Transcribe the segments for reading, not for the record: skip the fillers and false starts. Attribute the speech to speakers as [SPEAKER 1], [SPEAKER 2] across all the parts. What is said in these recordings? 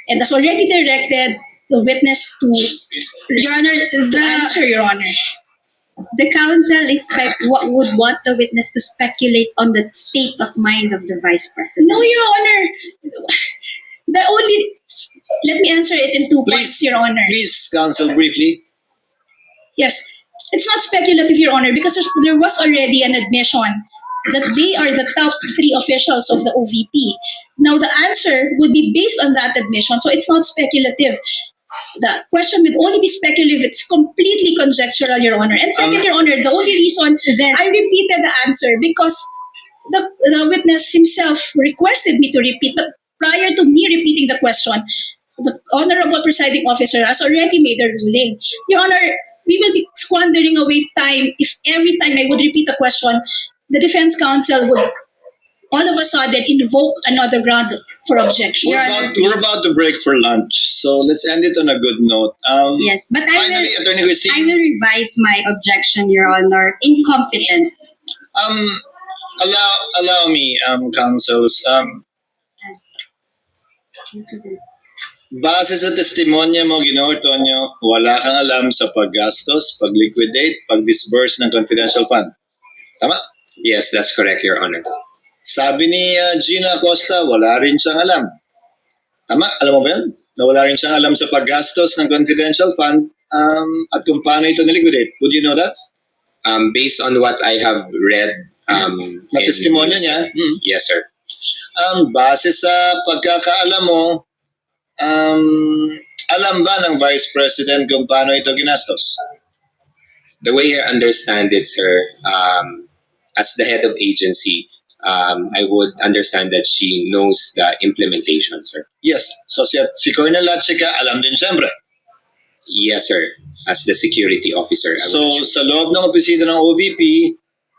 [SPEAKER 1] and has already directed the witness to
[SPEAKER 2] Your Honor,
[SPEAKER 1] answer, Your Honor.
[SPEAKER 2] the counsel would want the witness to speculate on the state of mind of the Vice President.
[SPEAKER 1] No, Your Honor. Let me answer it in two points, Your Honor.
[SPEAKER 3] Please, counsel, briefly.
[SPEAKER 1] Yes, it's not speculative, Your Honor, because there was already an admission that they are the top 3 officials of the OVP. Now, the answer would be based on that admission, so it's not speculative. The question would only be speculative. It's completely conjectural, Your Honor. And second, Your Honor, the only reason I repeated the answer because the witness himself requested me to repeat prior to me repeating the question. The Honorable Presiding Officer has already made a ruling. Your Honor, we will be squandering away time if every time I would repeat the question, the defense counsel would all of a sudden invoke another ground for objection.
[SPEAKER 3] We're about to break for lunch, so let's end it on a good note.
[SPEAKER 2] Yes, but
[SPEAKER 3] Finally, Attorney Christine.
[SPEAKER 2] I will revise my objection, Your Honor. Incompetent.
[SPEAKER 3] Allow me, counsels. Base sa testimonya mo, Ginoong Tonyo, wala kang alam sa paggastos, pag-liquidate, pag-disburse ng confidential fund. Tama?
[SPEAKER 4] Yes, that's correct, Your Honor.
[SPEAKER 3] Sabi ni Gina Acosta, wala rin siyang alam. Tama? Alam mo ba yan? Na wala rin siyang alam sa paggastos ng confidential fund at kung paano ito niliquidate. Would you know that?
[SPEAKER 4] Based on what I have read,
[SPEAKER 3] na testimonya niya?
[SPEAKER 4] Yes, sir.
[SPEAKER 3] Base sa pagkakaalam mo, alam ba ng Vice President kung paano ito ginastos?
[SPEAKER 4] The way I understand it, sir, as the head of agency, I would understand that she knows the implementation, sir.
[SPEAKER 3] Yes. So si Colonel Lachica, alam din siyempre.
[SPEAKER 4] Yes, sir. As the security officer.
[SPEAKER 3] So sa loob ng opisina ng OVP,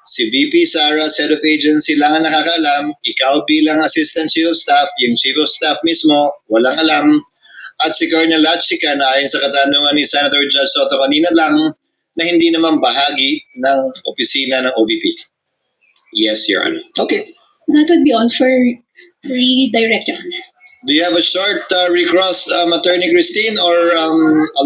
[SPEAKER 3] si VP Sara, head of agency lang ang nakakaalam, ikaw bilang assistant chief of staff, yung chief of staff mismo, walang alam, at si Colonel Lachica na ayon sa katanungan ni Senator Judge Soto kanina lang, na hindi naman bahagi ng opisina ng OVP.
[SPEAKER 4] Yes, Your Honor.
[SPEAKER 3] Okay.
[SPEAKER 1] That would be all for redirect, Your Honor.
[SPEAKER 3] Do you have a short recross, Attorney Christine, or a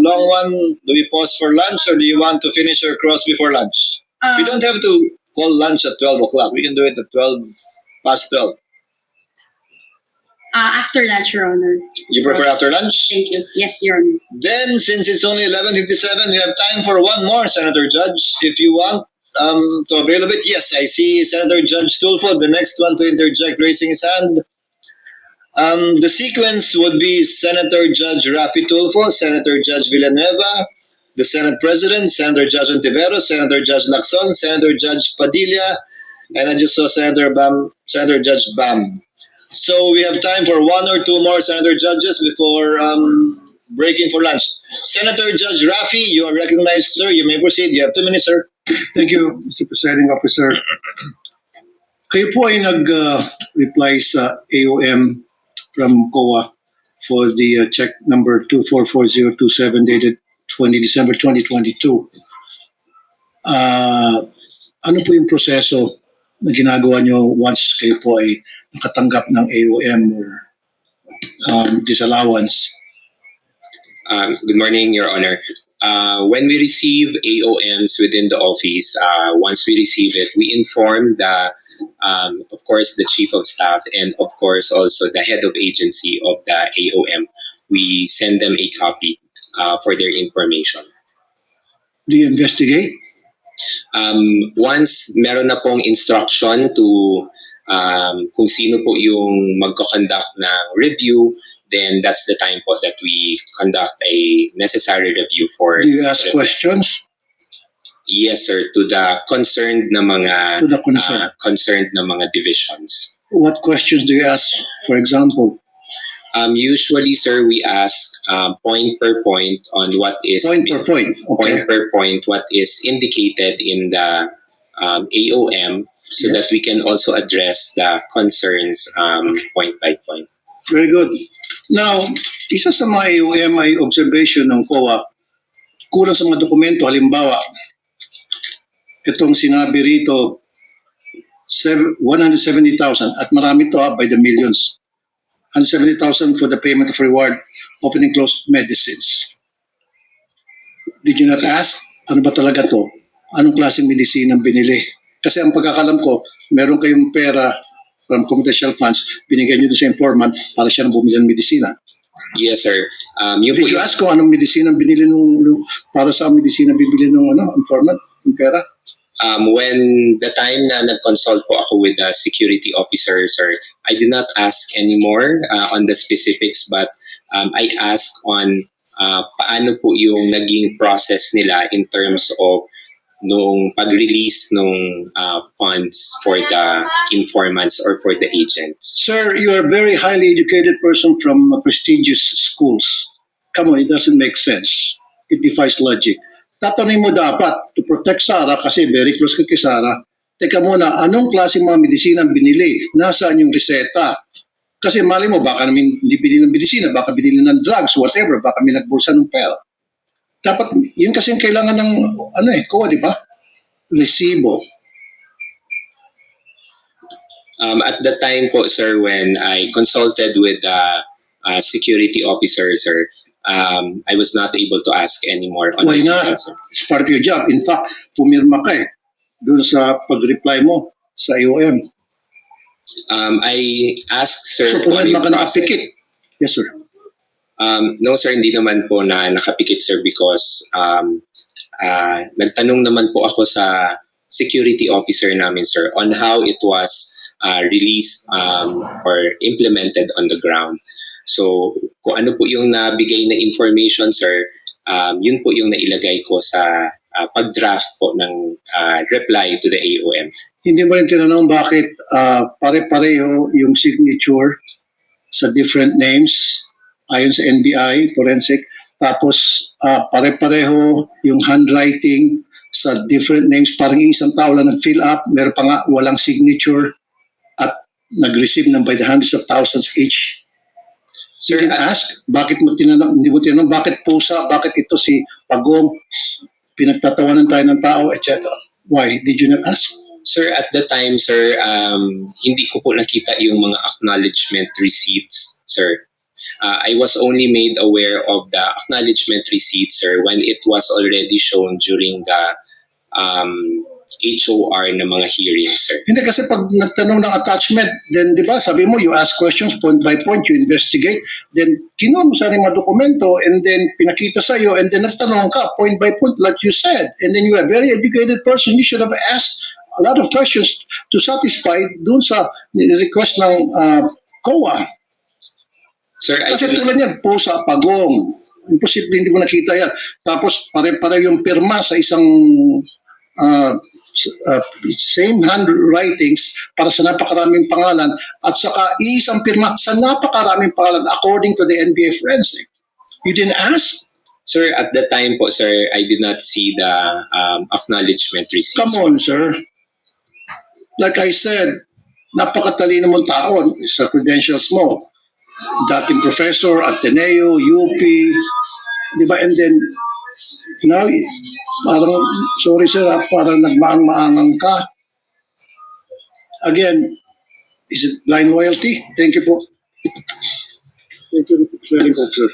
[SPEAKER 3] long one? Do we pause for lunch, or do you want to finish your cross before lunch? We don't have to call lunch at 12 o'clock. We can do it at 12:12.
[SPEAKER 2] After lunch, Your Honor.
[SPEAKER 3] You prefer after lunch?
[SPEAKER 2] Thank you. Yes, Your Honor.
[SPEAKER 3] Then, since it's only 11:57, we have time for one more, Senator Judge. If you want to avail of it, yes, I see Senator Judge Tulfo, the next one to interject, raising his hand. The sequence would be Senator Judge Rafi Tulfo, Senator Judge Villanueva, the Senate President, Senator Judge Ontiveros, Senator Judge Lacson, Senator Judge Padilla, and I just saw Senator Judge Bam. So we have time for one or two more Senator Judges before breaking for lunch. Senator Judge Rafi, you are recognized, sir. You may proceed. You have 2 minutes, sir.
[SPEAKER 5] Thank you, Mr. Presiding Officer. Kayo po ay nag-reply sa AOM from COA for the check number 244027 dated 20 December 2022. Ano po yung proseso na ginagawa nyo once kayo po ay nakatanggap ng AOM or disallowance?
[SPEAKER 4] Good morning, Your Honor. When we receive AOMs within the office, once we receive it, we inform of course, the Chief of Staff and, of course, also the head of agency of the AOM. We send them a copy for their information.
[SPEAKER 5] Do you investigate?
[SPEAKER 4] Once meron na pong instruction to kung sino po yung magko-conduct ng review, then that's the time po that we conduct a necessary review for.
[SPEAKER 5] Do you ask questions?
[SPEAKER 4] Yes, sir, to the concerned na mga concerned na mga divisions.
[SPEAKER 5] What questions do you ask, for example?
[SPEAKER 4] Usually, sir, we ask point per point on what is
[SPEAKER 5] Point per point,
[SPEAKER 4] what is indicated in the AOM, so
[SPEAKER 5] Yes.
[SPEAKER 4] that we can also address the concerns point by point.
[SPEAKER 5] Very good. Now, isa sa mga AOM ay observation ng COA, kulang sa mga dokumento, halimbawa, itong sinabi rito, 170,000 at marami to by the millions. 170,000 for the payment of reward, open and closed medicines. Did you not ask, ano ba talaga to? Anong klaseng medicine ang binili? Kasi ang pagkakalam ko, meron kayong pera from confidential funds, binigyan nyo doon sa informant para siya nang bumili ng medisina.
[SPEAKER 4] Yes, sir. Yun po
[SPEAKER 5] Did you
[SPEAKER 4] yung,
[SPEAKER 5] ask kung anong medisina ang binili para sa medisina bibili ng informant, ng pera?
[SPEAKER 4] when the time na nag-consult po ako with the security officer, sir, I did not ask anymore on the specifics, but I asked on paano po yung naging process nila in terms of nung pag-release nung funds for the informants or for the agents.
[SPEAKER 5] Sir, you are a very highly educated person from prestigious schools. Come on, it doesn't make sense. It defies logic. Tatanungin mo dapat to protect Sarah kasi very close ka kay Sarah. Teka muna, anong klase mga medisina ang binili? Nasaan yung reseta? Kasi mali mo, baka namin hindi binili ng medisina, baka binili ng drugs, whatever, baka may nagbulsa ng pera. Dapat, yun kasi yung kailangan ng, COA, di ba? Resibo.
[SPEAKER 4] At the time po, sir, when I consulted with the security officer, sir, I was not able to ask anymore. On
[SPEAKER 5] Why
[SPEAKER 4] my
[SPEAKER 5] not?
[SPEAKER 4] details, sir.
[SPEAKER 5] It's part of your job. In fact, pumirma ka doon sa pag-reply mo sa IOM.
[SPEAKER 4] I asked, sir,
[SPEAKER 5] So,
[SPEAKER 4] kung ano
[SPEAKER 5] pumirma
[SPEAKER 4] yung
[SPEAKER 5] ka
[SPEAKER 4] process.
[SPEAKER 5] nakapikit. Yes, sir.
[SPEAKER 4] No, sir, hindi naman po na nakapikit, sir, because nagtanong naman po ako sa security officer namin, sir, on how it was released or implemented on the ground. So, kung ano po yung nabigay na information, sir, yun po yung nailagay ko sa pag-draft po ng reply to the AOM.
[SPEAKER 5] Hindi mo rin tinanong bakit pare-pareho yung signature sa different names ayon sa NBI, forensic, tapos pare-pareho yung handwriting sa different names, parang isang tao lang nag-fill up, meron pa nga walang signature at nag-receive ng by the hundreds of thousands each. So you can ask, bakit mo tinanong, hindi mo tinanong, bakit pusa, bakit ito si Pagong, pinagtatawanan tayo ng tao, etc. Why? Did you not ask?
[SPEAKER 4] Sir, at the time, sir, hindi ko po nakita yung mga acknowledgement receipts, sir. I was only made aware of the acknowledgement receipts, sir, when it was already shown during the HOR na mga hearings, sir.
[SPEAKER 5] Hindi kasi pag nagtanong ng attachment, then di ba, sabi mo, you ask questions point by point, you investigate, then kinuha mo sa rin mga dokumento, and then pinakita sa'yo, and then nagtanong ka point by point like you said, and then you're a very educated person, you should have asked a lot of questions to satisfy dun sa request ng COA.
[SPEAKER 4] Sir, I
[SPEAKER 5] Kasi
[SPEAKER 4] did not-
[SPEAKER 5] tulad yan, pusa, Pagong. Imposible hindi mo nakita yan. Tapos pare-pare yung pirma sa isang same handwritings para sa napakaraming pangalan at saka isang pirma sa napakaraming pangalan according to the NBA forensic. You didn't ask?
[SPEAKER 4] Sir, at the time po, sir, I did not see the acknowledgement receipts.
[SPEAKER 5] Come on, sir. Like I said, napakatalino mong tao sa credentials mo. Dating professor, Ateneo, UP, di ba? And then, now, parang, sorry sir, parang nagmaang-maangang ka. Again, is it blind loyalty? Thank you po. Thank you for sharing po, sir.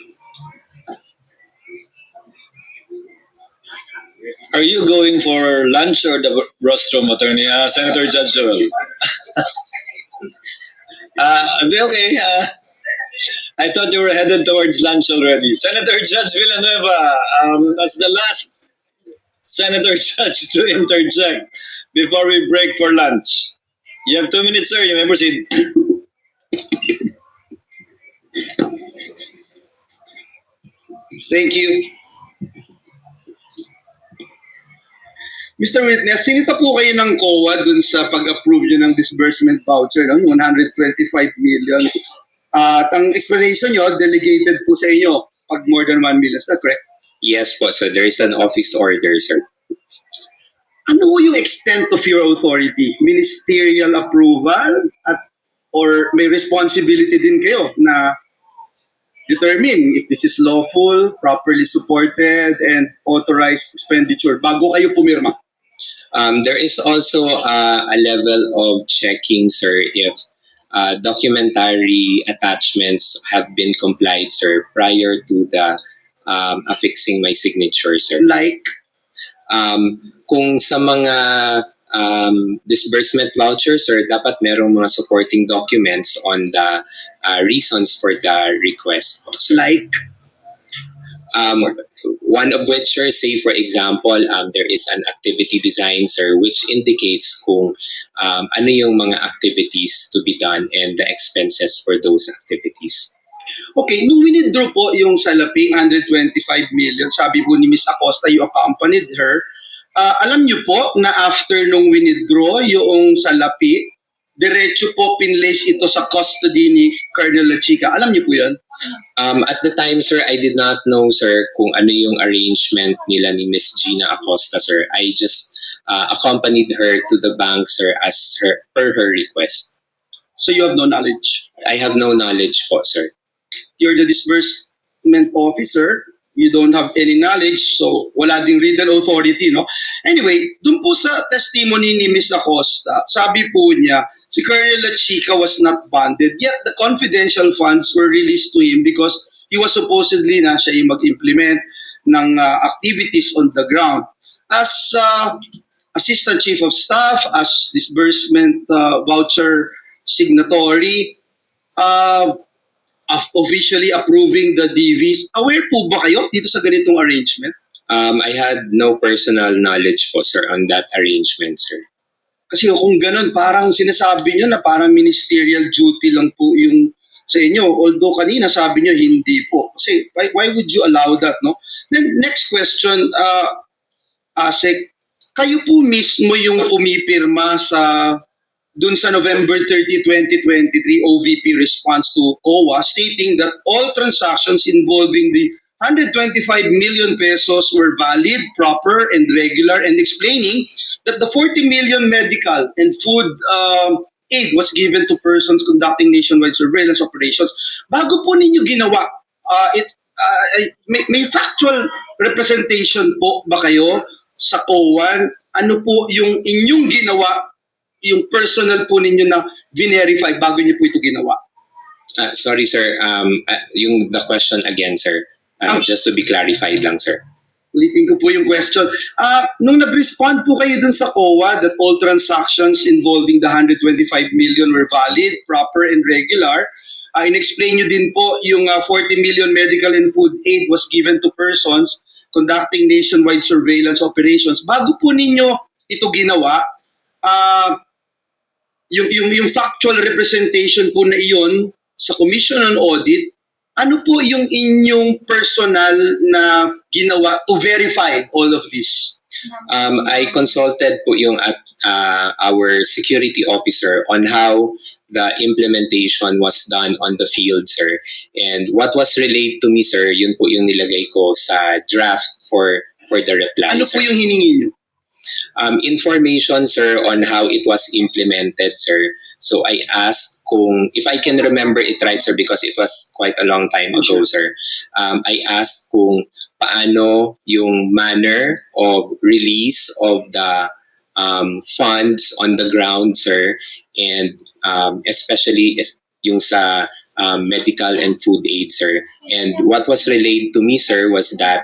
[SPEAKER 3] Are you going for lunch or the rostrum, Attorney Senator Judge Joel? Okay. I thought you were headed towards lunch already. Senator Judge Villanueva, as the last Senator Judge to interject before we break for lunch. You have 2 minutes, sir. You may proceed.
[SPEAKER 6] Thank you. Mr. Witness, sinita po kayo ng COA dun sa pag-approve nyo ng disbursement voucher, no? 125 million. At ang explanation nyo, delegated po sa inyo pag more than 1 million. Is that correct?
[SPEAKER 4] Yes po, so there is an office order, sir.
[SPEAKER 6] Ano po yung extent of your authority? Ministerial approval? Or may responsibility din kayo na determine if this is lawful, properly supported, and authorized expenditure bago kayo pumirma?
[SPEAKER 4] There is also a level of checking, sir, if documentary attachments have been complied, sir, prior to the affixing my signature, sir.
[SPEAKER 6] Like,
[SPEAKER 4] Kung sa mga disbursement vouchers, sir, dapat merong mga supporting documents on the reasons for the request.
[SPEAKER 6] like,
[SPEAKER 4] One of which, sir, say for example, there is an activity design, sir, which indicates kung ano yung mga activities to be done and the expenses for those activities.
[SPEAKER 6] okay, nung winidraw po yung salapi, 125 million, sabi po ni Miss Acosta, you accompanied her. Alam niyo po na after nung winidraw yung salapi, diretso po pinlace ito sa custody ni Colonel Lachica. Alam niyo po yun?
[SPEAKER 4] At the time, sir, I did not know, sir, kung ano yung arrangement nila ni Miss Gina Acosta, sir. I just accompanied her to the bank, sir, per her request.
[SPEAKER 6] So you have no knowledge.
[SPEAKER 4] I have no knowledge po, sir.
[SPEAKER 6] You're the disbursement officer. You don't have any knowledge, so wala ding written authority, no? Anyway, dun po sa testimony ni Miss Acosta, sabi po niya, si Colonel Lachica was not bonded, yet the confidential funds were released to him because he was supposedly na siya yung mag-implement ng activities on the ground. As Assistant Chief of Staff, as disbursement voucher signatory, officially approving the DVs. Aware po ba kayo dito sa ganitong arrangement?
[SPEAKER 4] I had no personal knowledge po, sir, on that arrangement, sir.
[SPEAKER 6] Kasi kung ganun, parang sinasabi nyo na parang ministerial duty lang po yung sa inyo. Although kanina sabi nyo hindi po. Kasi why would you allow that, no? Then next question, Asek, kayo po mismo yung pumipirma dun sa November 30, 2023 OVP response to COA stating that all transactions involving the 125 million pesos were valid, proper, and regular, and explaining that the 40 million medical and food aid was given to persons conducting nationwide surveillance operations. Bago po ninyo ginawa, may factual representation po ba kayo sa COA? Ano po yung inyong ginawa, yung personal po ninyo na verify bago niyo po ito ginawa?
[SPEAKER 4] Sorry, sir. The question again, sir. Just to be clarified lang, sir.
[SPEAKER 6] Ulitin ko po yung question. Nung nag-respond po kayo dun sa COA that all transactions involving the 125 million were valid, proper, and regular, in-explain nyo din po yung 40 million medical and food aid was given to persons conducting nationwide surveillance operations. Bago po ninyo ito ginawa, yung factual representation po na iyon sa Commission on Audit, ano po yung inyong personal na ginawa to verify all of this?
[SPEAKER 4] I consulted po yung our security officer on how the implementation was done on the field, sir. And what was relayed to me, sir, yun po yung nilagay ko sa draft for the reply.
[SPEAKER 6] Ano
[SPEAKER 4] sir.
[SPEAKER 6] Po yung hiningi nyo?
[SPEAKER 4] Information, sir, on how it was implemented, sir. So I asked if I can remember it right, sir, because it was quite a long time ago, sir. I asked kung paano yung manner of release of the funds on the ground, sir, and especially yung sa medical and food aid, sir. And what was relayed to me, sir, was that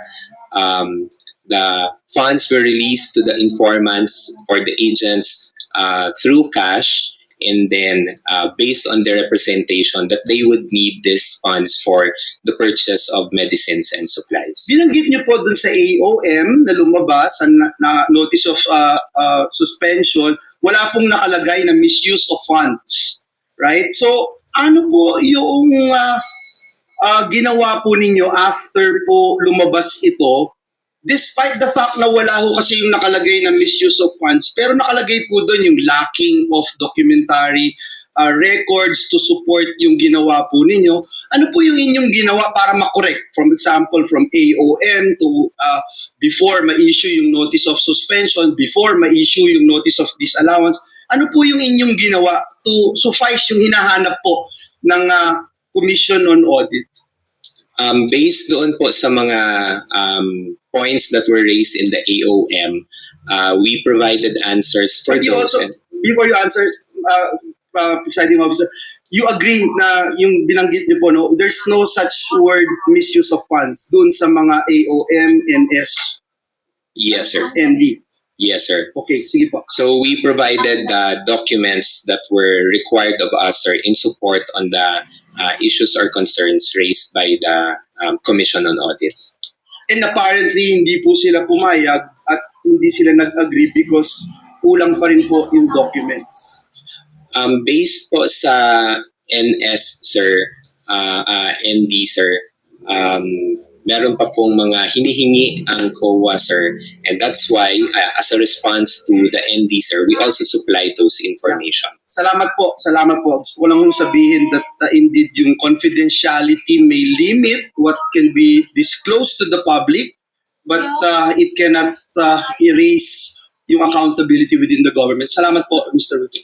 [SPEAKER 4] the funds were released to the informants or the agents through cash, and then based on their representation that they would need these funds for the purchase of medicines and supplies.
[SPEAKER 6] Binanggit niyo po dun sa AOM na lumabas na notice of suspension, wala pong nakalagay na misuse of funds. Right? So, ano po yung ginawa po ninyo after po lumabas ito, despite the fact na wala ho kasi yung nakalagay na misuse of funds, pero nakalagay po doon yung lacking of documentary records to support yung ginawa po ninyo. Ano po yung inyong ginawa para makorek? From example, from AOM to before ma-issue yung notice of suspension, before ma-issue yung notice of disallowance, ano po yung inyong ginawa to suffice yung hinahanap po ng Commission on Audit?
[SPEAKER 4] Based doon po sa mga points that were raised in the AOM, we provided answers for
[SPEAKER 6] But you
[SPEAKER 4] those.
[SPEAKER 6] also, before you answer, presiding officer, you agree na yung binanggit niyo po, no, there's no such word misuse of funds dun sa mga AOM, NS,
[SPEAKER 4] Yes, sir.
[SPEAKER 6] ND.
[SPEAKER 4] Yes, sir.
[SPEAKER 6] Okay, sige po.
[SPEAKER 4] So we provided the documents that were required of us, sir, in support on the issues or concerns raised by the Commission on Audit.
[SPEAKER 6] And apparently, hindi po sila pumayag at hindi sila nag-agree because kulang pa rin po yung documents.
[SPEAKER 4] Based po sa NS, sir, ND, sir, meron pa pong mga hinihingi ang COA, sir. And that's why, as a response to the ND, sir, we also supply those information.
[SPEAKER 6] Salamat po, salamat po. Gusto ko lang kong sabihin that indeed yung confidentiality may limit what can be disclosed to the public, but it cannot erase yung accountability within the government. Salamat po, Mr. Ruto.